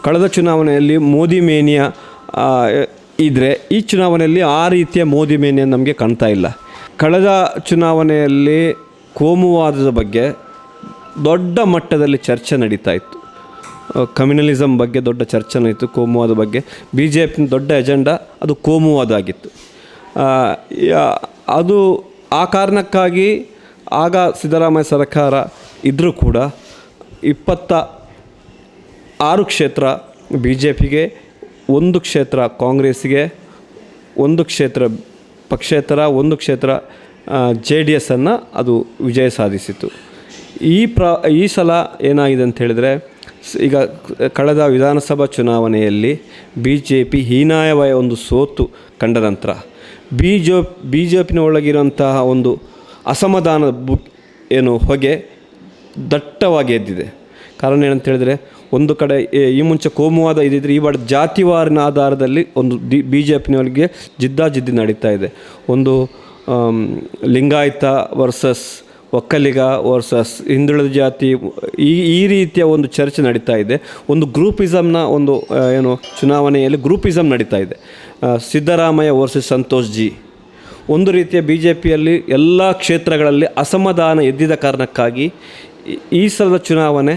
ಕಳೆದ ಚುನಾವಣೆಯಲ್ಲಿ ಮೋದಿ ಮೇನಿಯಾ ಇದ್ದರೆ ಈ ಚುನಾವಣೆಯಲ್ಲಿ ಆ ರೀತಿಯ ಮೋದಿ ಮೇನಿಯಾ ನಮಗೆ ಕಾಣ್ತಾ ಇಲ್ಲ. ಕಳೆದ ಚುನಾವಣೆಯಲ್ಲಿ ಕೋಮುವಾದದ ಬಗ್ಗೆ ದೊಡ್ಡ ಮಟ್ಟದಲ್ಲಿ ಚರ್ಚೆ ನಡೀತಾ ಇತ್ತು. ಕಮ್ಯುನಲಿಸಮ್ ಬಗ್ಗೆ ದೊಡ್ಡ ಚರ್ಚೆ ನಡೀತು. ಕೋಮುವಾದ ಬಗ್ಗೆ ಬಿ ಜೆ ಪಿನ ದೊಡ್ಡ ಎಜೆಂಡಾ ಅದು ಕೋಮುವಾದ ಆಗಿತ್ತು. ಅದು ಆ ಕಾರಣಕ್ಕಾಗಿ ಆಗ ಸಿದ್ದರಾಮಯ್ಯ ಸರ್ಕಾರ ಇದ್ದರೂ ಕೂಡ 26 ಕ್ಷೇತ್ರ ಬಿ ಜೆ ಪಿಗೆ, 1 ಕ್ಷೇತ್ರ ಕಾಂಗ್ರೆಸ್ಸಿಗೆ, 1 ಕ್ಷೇತ್ರ ಪಕ್ಷೇತರ, 1 ಕ್ಷೇತ್ರ JDS ಅನ್ನು ಅದು ವಿಜಯ ಸಾಧಿಸಿತು. ಈ ಸಲ ಏನಾಗಿದೆ ಅಂತ ಹೇಳಿದರೆ, ಈಗ ಕಳೆದ ವಿಧಾನಸಭಾ ಚುನಾವಣೆಯಲ್ಲಿ ಬಿ ಜೆ ಪಿ ಹೀನಾಯವಾದ ಒಂದು ಸೋತು ಕಂಡ ನಂತರ ಬಿ ಜೆ ಪಿನ ಒಳಗಿರುವಂತಹ ಒಂದು ಅಸಮಾಧಾನ ಹೊಗೆ ದಟ್ಟವಾಗಿ ಎದ್ದಿದೆ. ಕಾರಣ ಏನಂತ ಹೇಳಿದರೆ, ಒಂದು ಕಡೆ ಈ ಮುಂಚೆ ಕೋಮುವಾದ ಇದ್ದಿದ್ರೆ ಈ ಬಾರಿ ಜಾತಿವಾರಿನ ಆಧಾರದಲ್ಲಿ ಒಂದು ಬಿ ಜೆ ಪಿನವರಿಗೆ ಜಿದ್ದಾಜಿದ್ದಿ ನಡೀತಾ ಇದೆ. ಒಂದು ಲಿಂಗಾಯತ ವರ್ಸಸ್ ಒಕ್ಕಲಿಗ ವರ್ಸಸ್ ಹಿಂದುಳಿದ ಜಾತಿ, ಈ ರೀತಿಯ ಒಂದು ಚರ್ಚೆ ನಡೀತಾ ಇದೆ. ಒಂದು ಗ್ರೂಪಿಸಮ್ನ ಒಂದು ಚುನಾವಣೆಯಲ್ಲಿ ಗ್ರೂಪಿಸಮ್ ನಡೀತಾ ಇದೆ. ಸಿದ್ದರಾಮಯ್ಯ ವರ್ಸಸ್ ಸಂತೋಷ್ ಜಿ, ಒಂದು ರೀತಿಯ ಬಿ ಜೆ ಪಿಯಲ್ಲಿ ಎಲ್ಲ ಕ್ಷೇತ್ರಗಳಲ್ಲಿ ಅಸಮಾಧಾನ ಎದ್ದಿದ ಕಾರಣಕ್ಕಾಗಿ ಈ ಸಲದ ಚುನಾವಣೆ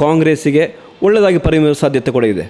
ಕಾಂಗ್ರೆಸ್ಸಿಗೆ ಒಳ್ಳೆಯದಾಗಿ ಪರಿಣಮಿಸುವ ಸಾಧ್ಯತೆ ಕೂಡ ಇದೆ.